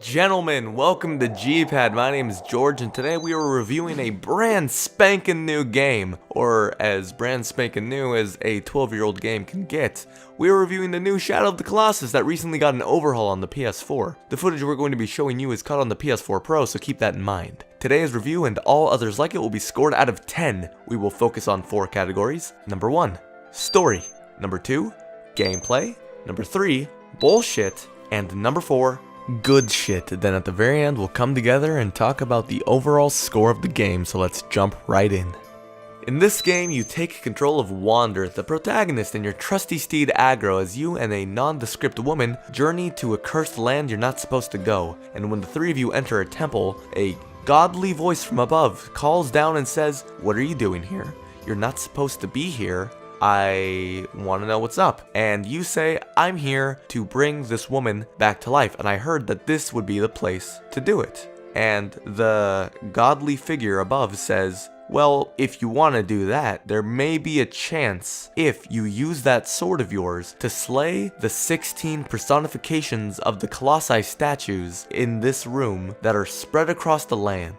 Gentlemen, welcome to G-Pad. My name is George, and today we are reviewing a brand spanking new game, or as brand spanking new as a 12-year-old game can get. We are reviewing the new Shadow of the Colossus that recently got an overhaul on the PS4. The footage we're going to be showing you is cut on the PS4 Pro, so keep that in mind. Today's review and all others like it will be scored out of 10. We will focus on 4 categories. Number 1, story. Number 2, gameplay. Number 3, bullshit. And number 4, good shit. Then at the very end we'll come together and talk about the overall score of the game, so let's jump right in. In this game, you take control of Wander, the protagonist, and your trusty steed Agro, as you and a nondescript woman journey to a cursed land you're not supposed to go. And when the three of you enter a temple, a godly voice from above calls down and says, "What are you doing here? You're not supposed to be here. I want to know what's up." And you say, "I'm here to bring this woman back to life, and I heard that this would be the place to do it." And the godly figure above says, "Well, if you want to do that, there may be a chance if you use that sword of yours to slay the 16 personifications of the Colossi statues in this room that are spread across the land.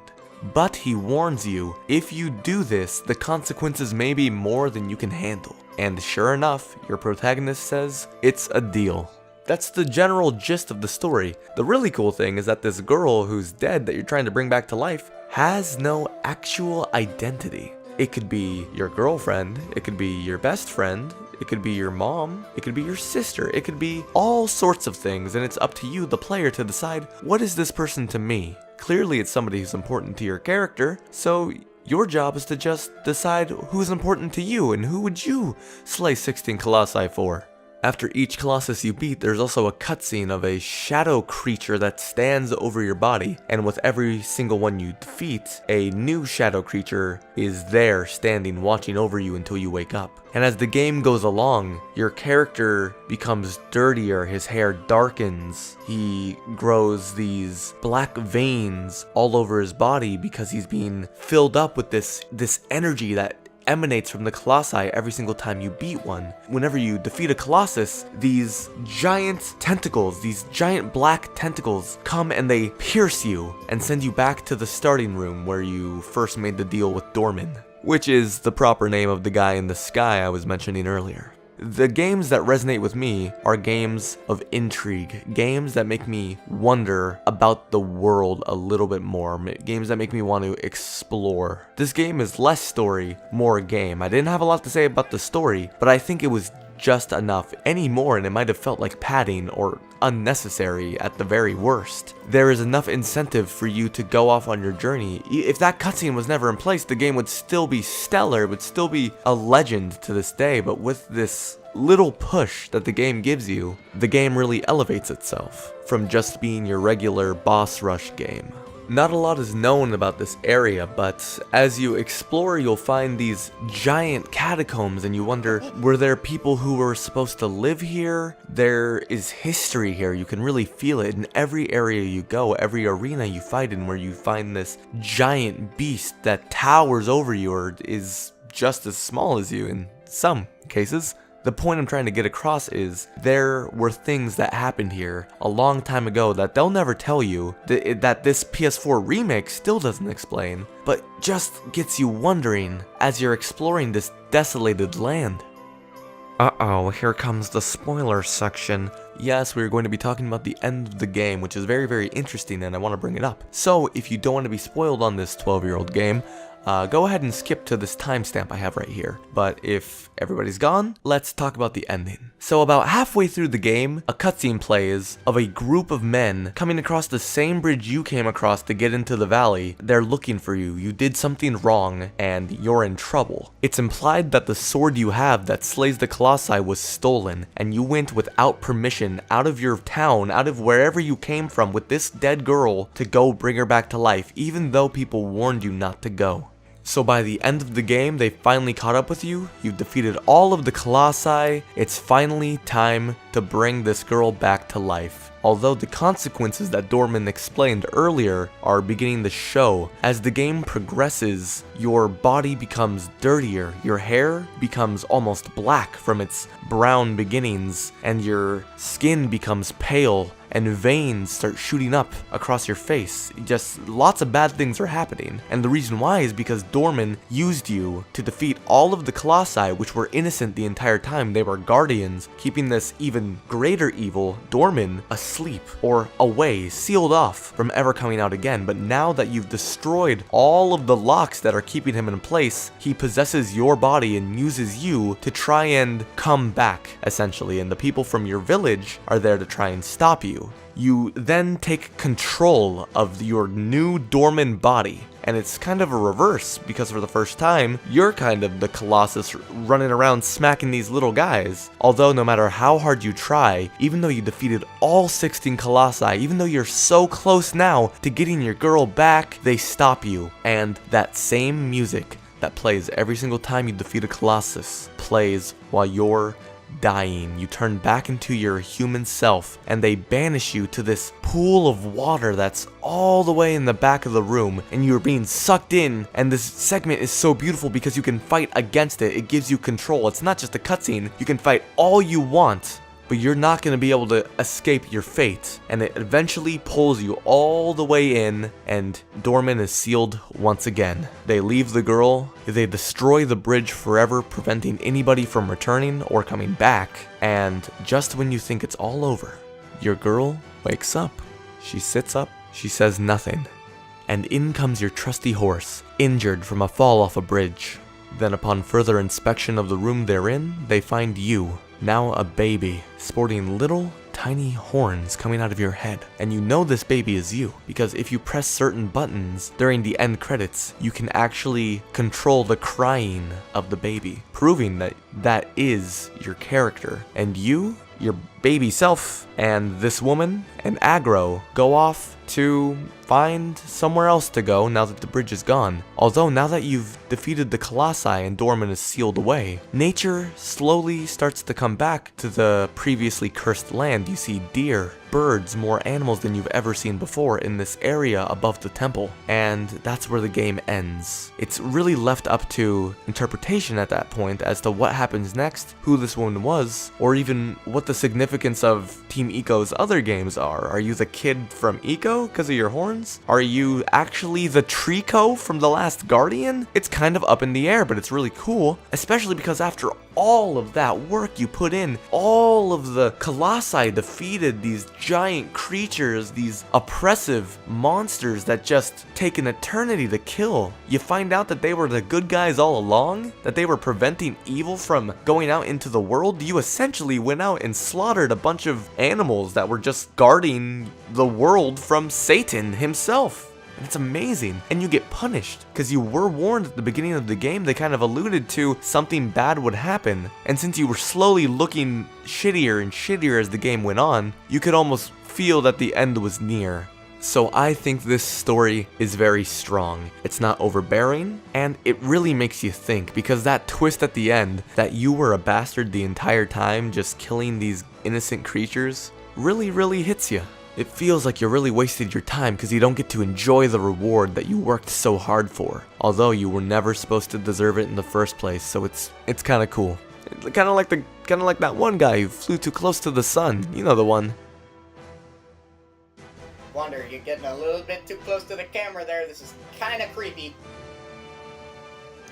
But he warns you, if you do this, the consequences may be more than you can handle." And sure enough, your protagonist says, "It's a deal." That's the general gist of the story. The really cool thing is that this girl who's dead that you're trying to bring back to life has no actual identity. It could be your girlfriend, it could be your best friend, it could be your mom, it could be your sister, it could be all sorts of things, and it's up to you, the player, to decide, what is this person to me? Clearly it's somebody who's important to your character, so your job is to just decide who's important to you and who would you slay 16 Colossi for. After each Colossus you beat, there's also a cutscene of a shadow creature that stands over your body, and with every single one you defeat, a new shadow creature is there standing watching over you until you wake up. And as the game goes along, your character becomes dirtier, his hair darkens, he grows these black veins all over his body because he's being filled up with this energy that emanates from the Colossi every single time you beat one. Whenever you defeat a Colossus, these giant tentacles, these giant black tentacles come and they pierce you and send you back to the starting room where you first made the deal with Dorman, which is the proper name of the guy in the sky I was mentioning earlier. The games that resonate with me are games of intrigue, games that make me wonder about the world a little bit more, games that make me want to explore. This game is less story, more game. I didn't have a lot to say about the story, but I think it was just enough. Any more and it might have felt like padding or unnecessary at the very worst. There is enough incentive for you to go off on your journey. If that cutscene was never in place, the game would still be stellar, it would still be a legend to this day, but with this little push that the game gives you, the game really elevates itself from just being your regular boss rush game. Not a lot is known about this area, but as you explore, you'll find these giant catacombs and you wonder, were there people who were supposed to live here? There is history here. You can really feel it in every area you go, every arena you fight in, where you find this giant beast that towers over you or is just as small as you in some cases. The point I'm trying to get across is there were things that happened here a long time ago that they'll never tell you, that this PS4 remake still doesn't explain, but just gets you wondering as you're exploring this desolated land. Uh-oh, here comes the spoiler section. Yes, we're going to be talking about the end of the game, which is very, very interesting, and I want to bring it up. So, if you don't want to be spoiled on this 12-year-old game, go ahead and skip to this timestamp I have right here. But if everybody's gone, let's talk about the ending. So about halfway through the game, a cutscene plays of a group of men coming across the same bridge you came across to get into the valley. They're looking for you. You did something wrong, and you're in trouble. It's implied that the sword you have that slays the Colossi was stolen, and you went without permission out of your town, out of wherever you came from with this dead girl to go bring her back to life, even though people warned you not to go. So by the end of the game, they finally caught up with you, you've defeated all of the Colossi, it's finally time to bring this girl back to life. Although the consequences that Dorman explained earlier are beginning to show. As the game progresses, your body becomes dirtier, your hair becomes almost black from its brown beginnings, and your skin becomes pale and veins start shooting up across your face. Just lots of bad things are happening. And the reason why is because Dorman used you to defeat all of the Colossi, which were innocent the entire time. They were guardians, keeping this even greater evil, Dorman, asleep or away, sealed off from ever coming out again. But now that you've destroyed all of the locks that are keeping him in place, he possesses your body and uses you to try and come back, essentially. And the people from your village are there to try and stop you. You then take control of your new Dorman body. And it's kind of a reverse, because for the first time, you're kind of the Colossus running around smacking these little guys. Although no matter how hard you try, even though you defeated all 16 Colossi, even though you're so close now to getting your girl back, they stop you. And that same music that plays every single time you defeat a Colossus plays while you're dying. You turn back into your human self, and they banish you to this pool of water that's all the way in the back of the room, and you're being sucked in. And this segment is so beautiful because you can fight against it. It gives you control. It's not just a cutscene. You can fight all you want, but you're not going to be able to escape your fate. And it eventually pulls you all the way in, and Dorman is sealed once again. They leave the girl, they destroy the bridge forever, preventing anybody from returning or coming back. And just when you think it's all over, your girl wakes up. She sits up, she says nothing. And in comes your trusty horse, injured from a fall off a bridge. Then upon further inspection of the room they're in, they find you, now a baby, sporting little tiny horns coming out of your head. And you know this baby is you, because if you press certain buttons during the end credits, you can actually control the crying of the baby, proving that that is your character. And you, your baby self, and this woman, and Agro, go off to find somewhere else to go now that the bridge is gone. Although now that you've defeated the Colossi and Dorman is sealed away, nature slowly starts to come back to the previously cursed land. You see deer, birds, more animals than you've ever seen before in this area above the temple. And that's where the game ends. It's really left up to interpretation at that point as to what happens next, who this woman was, or even what the significance of Team Eco's other games are. Are you the kid from Eco because of your horns? Are you actually the Trico from The Last Guardian? It's kind of up in the air, but it's really cool, especially because after all of that work you put in, all of the Colossi defeated these giant creatures, these oppressive monsters that just take an eternity to kill. You find out that they were the good guys all along, that they were preventing evil from going out into the world. You essentially went out and slaughtered a bunch of animals that were just guarding the world from Satan himself. And it's amazing. And you get punished because you were warned at the beginning of the game. They kind of alluded to something bad would happen. And since you were slowly looking shittier and shittier as the game went on, you could almost feel that the end was near. So I think this story is very strong. It's not overbearing, and it really makes you think, because that twist at the end, that you were a bastard the entire time just killing these innocent creatures, really hits you. It feels like you really wasted your time because you don't get to enjoy the reward that you worked so hard for, although you were never supposed to deserve it in the first place. So it's kind of cool. Kind of like that one guy who flew too close to the sun. You know the one. Wonder, you're getting a little bit too close to the camera there. This is kind of creepy.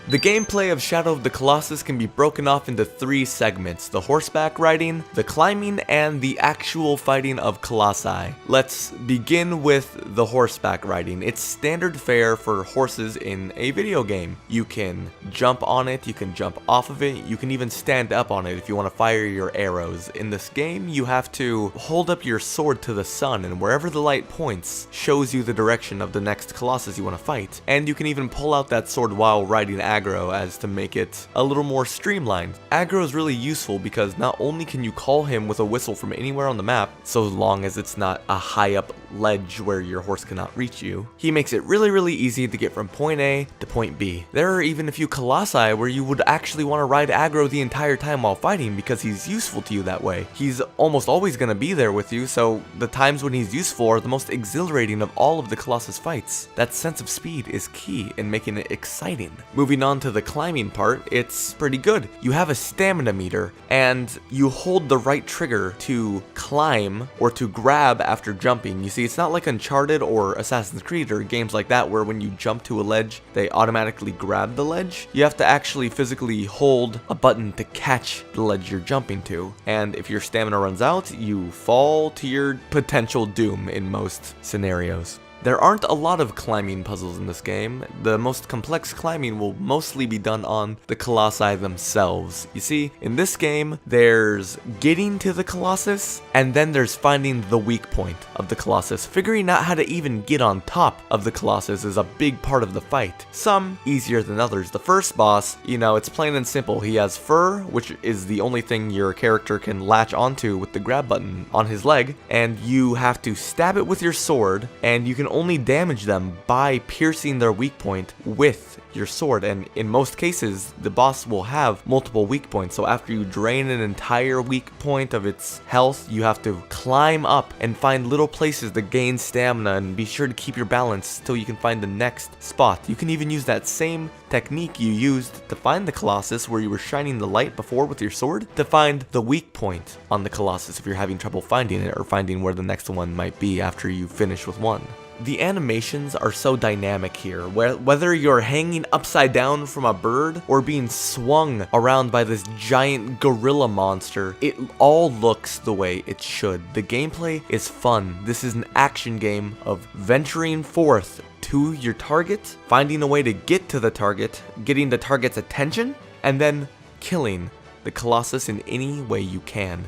The gameplay of Shadow of the Colossus can be broken off into 3 segments: the horseback riding, the climbing, and the actual fighting of Colossi. Let's begin with the horseback riding. It's standard fare for horses in a video game. You can jump on it, you can jump off of it, you can even stand up on it if you want to fire your arrows. In this game, you have to hold up your sword to the sun, and wherever the light points shows you the direction of the next Colossus you want to fight. And you can even pull out that sword while riding Agro as to make it a little more streamlined. Agro is really useful because not only can you call him with a whistle from anywhere on the map, so long as it's not a high up ledge where your horse cannot reach you, he makes it really easy to get from point A to point B. There are even a few Colossi where you would actually want to ride Agro the entire time while fighting because he's useful to you that way. He's almost always going to be there with you, so the times when he's useful are the most exhilarating of all of the Colossus fights. That sense of speed is key in making it exciting. Moving on to the climbing part, it's pretty good. You have a stamina meter, and you hold the right trigger to climb or to grab after jumping. You see, it's not like Uncharted or Assassin's Creed or games like that where when you jump to a ledge, they automatically grab the ledge. You have to actually physically hold a button to catch the ledge you're jumping to. And if your stamina runs out, you fall to your potential doom in most scenarios. There aren't a lot of climbing puzzles in this game. The most complex climbing will mostly be done on the Colossi themselves. You see, in this game, there's getting to the Colossus, and then there's finding the weak point of the Colossus. Figuring out how to even get on top of the Colossus is a big part of the fight. Some easier than others. The first boss, you know, it's plain and simple. He has fur, which is the only thing your character can latch onto with the grab button on his leg, and you have to stab it with your sword, and you can only damage them by piercing their weak point with your sword. And in most cases, the boss will have multiple weak points, so after you drain an entire weak point of its health, you have to climb up and find little places to gain stamina, and be sure to keep your balance till you can find the next spot. You can even use that same technique you used to find the Colossus, where you were shining the light before with your sword, to find the weak point on the Colossus if you're having trouble finding it, or finding where the next one might be after you finish with one. The animations are so dynamic here, whether you're hanging upside down from a bird or being swung around by this giant gorilla monster, it all looks the way it should. The gameplay is fun. This is an action game of venturing forth to your target, finding a way to get to the target, getting the target's attention, and then killing the Colossus in any way you can.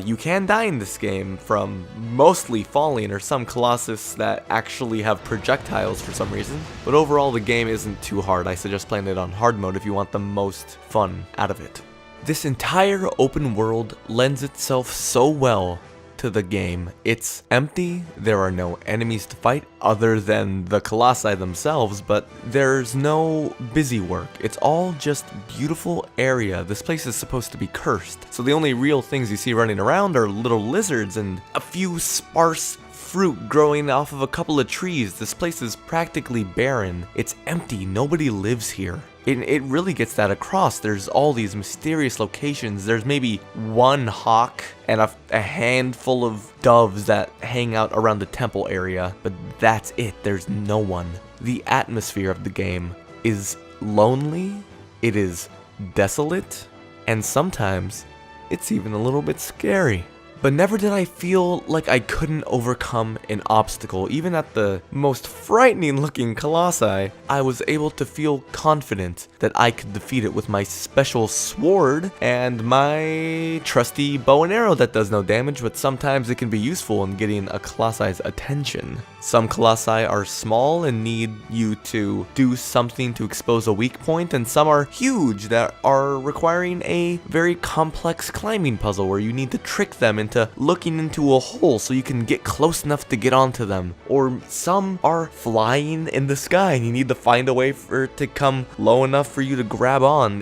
You can die in this game from mostly falling, or some Colossus that actually have projectiles for some reason, but overall the game isn't too hard. I suggest playing it on hard mode if you want the most fun out of it. This entire open world lends itself so well to the game. It's empty, there are no enemies to fight other than the Colossi themselves, but there's no busy work. It's all just beautiful area. This place is supposed to be cursed, so the only real things you see running around are little lizards and a few sparse fruit growing off of a couple of trees. This place is practically barren. It's empty, nobody lives here. It really gets that across. There's all these mysterious locations. There's maybe one hawk and a handful of doves that hang out around the temple area, but that's it. There's no one. The atmosphere of the game is lonely, it is desolate, and sometimes it's even a little bit scary. But never did I feel like I couldn't overcome an obstacle. Even at the most frightening looking Colossi, I was able to feel confident that I could defeat it with my special sword and my trusty bow and arrow that does no damage, but sometimes it can be useful in getting a Colossi's attention. Some Colossi are small and need you to do something to expose a weak point, and some are huge that are requiring a very complex climbing puzzle where you need to trick them into looking into a hole so you can get close enough to get onto them. Or some are flying in the sky and you need to find a way for it to come low enough for you to grab on.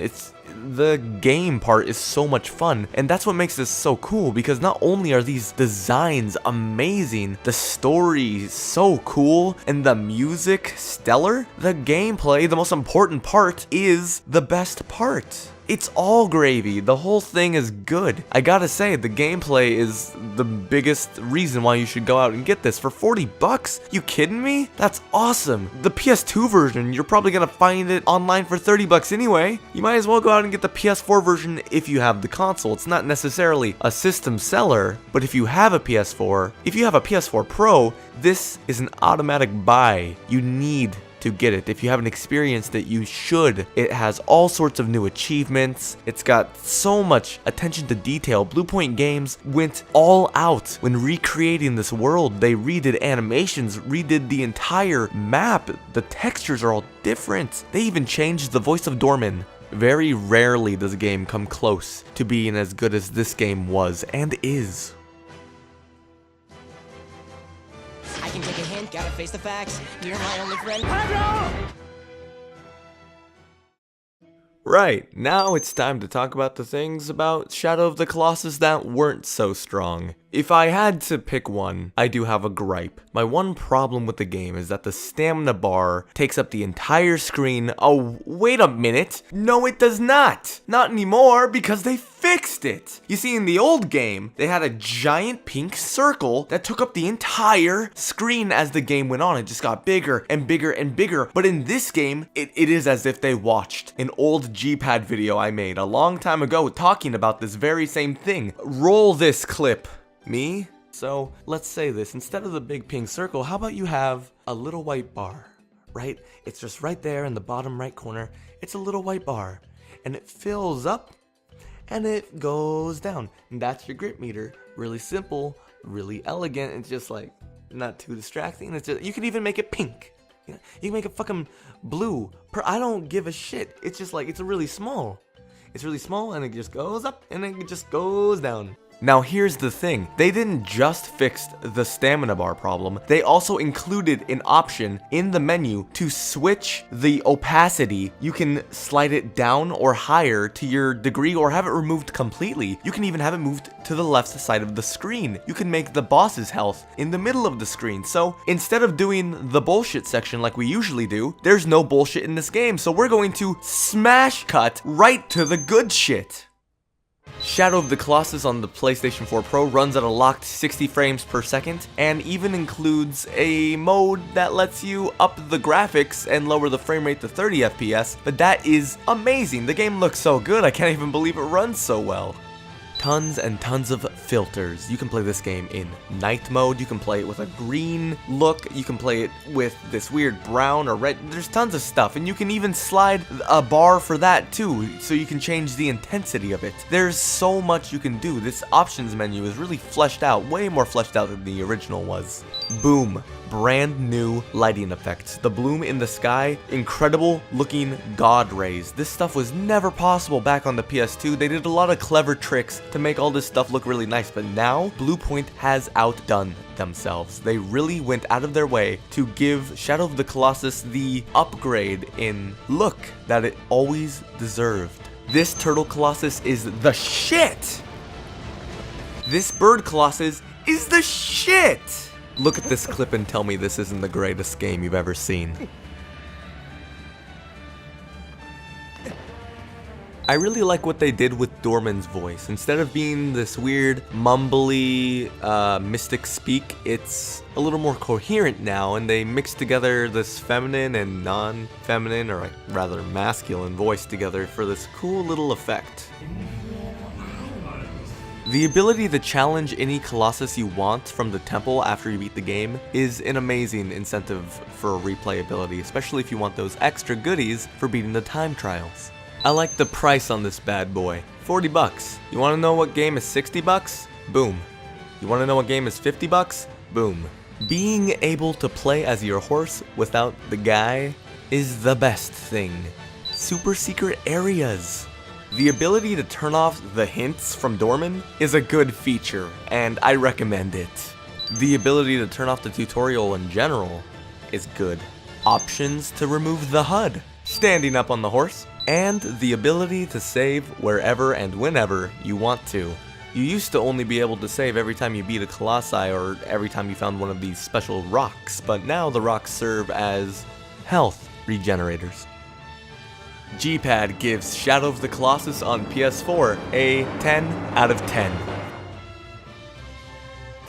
The game part is so much fun, and that's what makes this so cool, because not only are these designs amazing, the story so cool, and the music stellar, the gameplay, the most important part, is the best part. It's all gravy. The whole thing is good. I gotta say, the gameplay is the biggest reason why you should go out and get this for 40 bucks. You kidding me? That's awesome. The PS2 version, you're probably gonna find it online for 30 bucks anyway. You might as well go out and get the PS4 version if you have the console. It's not necessarily a system seller, but if you have a PS4, if you have a PS4 Pro, this is an automatic buy. You need to get it. If you haven't experienced it, you should. It has all sorts of new achievements. It's got so much attention to detail. Bluepoint Games went all out when recreating this world. They redid animations, redid the entire map. The textures are all different. They even changed the voice of Dorman. Very rarely does a game come close to being as good as this game was and is. I can take a hint, gotta face the facts. You're my only friend. Right, now it's time to talk about the things about Shadow of the Colossus that weren't so strong. If I had to pick one, I do have a gripe. My one problem with the game is that the stamina bar takes up the entire screen. Oh, wait a minute. No, it does not. Not anymore, because they fixed it. You see, in the old game, they had a giant pink circle that took up the entire screen as the game went on. It just got bigger and bigger and bigger. But in this game, it is as if they watched an old G-pad video I made a long time ago talking about this very same thing. Roll this clip. Me? So let's say this, instead of the big pink circle, how about you have a little white bar, right? It's just right there in the bottom right corner. It's a little white bar and it fills up and it goes down. And that's your grip meter. Really simple, really elegant. It's just like not too distracting. It's just, you can even make it pink. You can make it fucking blue. I don't give a shit. It's just like, it's really small. It's really small and it just goes up and it just goes down. Now here's the thing, they didn't just fix the stamina bar problem, they also included an option in the menu to switch the opacity. You can slide it down or higher to your degree or have it removed completely. You can even have it moved to the left side of the screen. You can make the boss's health in the middle of the screen. So instead of doing the bullshit section like we usually do, there's no bullshit in this game. So we're going to smash cut right to the good shit. Shadow of the Colossus on the PlayStation 4 Pro runs at a locked 60 frames per second and even includes a mode that lets you up the graphics and lower the frame rate to 30 FPS, but that is amazing. The game looks so good, I can't even believe it runs so well. Tons and tons of filters. You can play this game in night mode, you can play it with a green look, you can play it with this weird brown or red, there's tons of stuff, and you can even slide a bar for that too, so you can change the intensity of it. There's so much you can do. This options menu is really fleshed out, way more fleshed out than the original was. Boom. Brand new lighting effects. The bloom in the sky, incredible looking god rays. This stuff was never possible back on the PS2. They did a lot of clever tricks to make all this stuff look really nice, but now Bluepoint has outdone themselves. They really went out of their way to give Shadow of the Colossus the upgrade in look that it always deserved. This turtle Colossus is the shit! This bird Colossus is the shit! Look at this clip and tell me this isn't the greatest game you've ever seen. I really like what they did with Dorman's voice. Instead of being this weird, mumbly, mystic speak, it's a little more coherent now, and they mix together this feminine and non-feminine, or rather masculine voice together for this cool little effect. The ability to challenge any Colossus you want from the temple after you beat the game is an amazing incentive for replayability, especially if you want those extra goodies for beating the time trials. I like the price on this bad boy, 40 bucks. You want to know what game is 60 bucks? Boom. You want to know what game is 50 bucks? Boom. Being able to play as your horse without the guy is the best thing. Super secret areas. The ability to turn off the hints from Dorman is a good feature, and I recommend it. The ability to turn off the tutorial in general is good. Options to remove the HUD, standing up on the horse, and the ability to save wherever and whenever you want to. You used to only be able to save every time you beat a Colossi or every time you found one of these special rocks, but now the rocks serve as health regenerators. G-Pad gives Shadow of the Colossus on PS4 a 10 out of 10.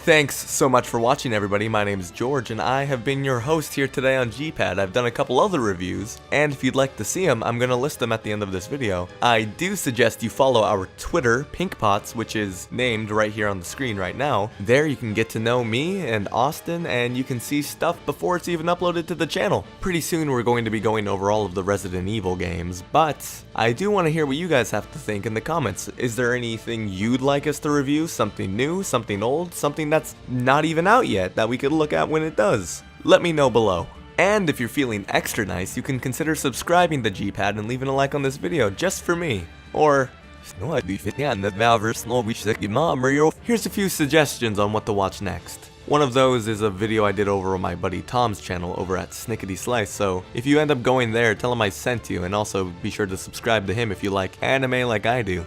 Thanks so much for watching, everybody. My name is George, and I have been your host here today on G-Pad. I've done a couple other reviews, and if you'd like to see them, I'm going to list them at the end of this video. I do suggest you follow our Twitter, Pinkpots, which is named right here on the screen right now. There you can get to know me and Austin, and you can see stuff before it's even uploaded to the channel. Pretty soon we're going to be going over all of the Resident Evil games, but I do want to hear what you guys have to think in the comments. Is there anything you'd like us to review? Something new, something old, something that's not even out yet that we could look at when it does? Let me know below. And if you're feeling extra nice, you can consider subscribing to G-Pad and leaving a like on this video just for me. Or here's a few suggestions on what to watch next. One of those is a video I did over on my buddy Tom's channel over at Snickety Slice, so if you end up going there, tell him I sent you, and also be sure to subscribe to him if you like anime like I do.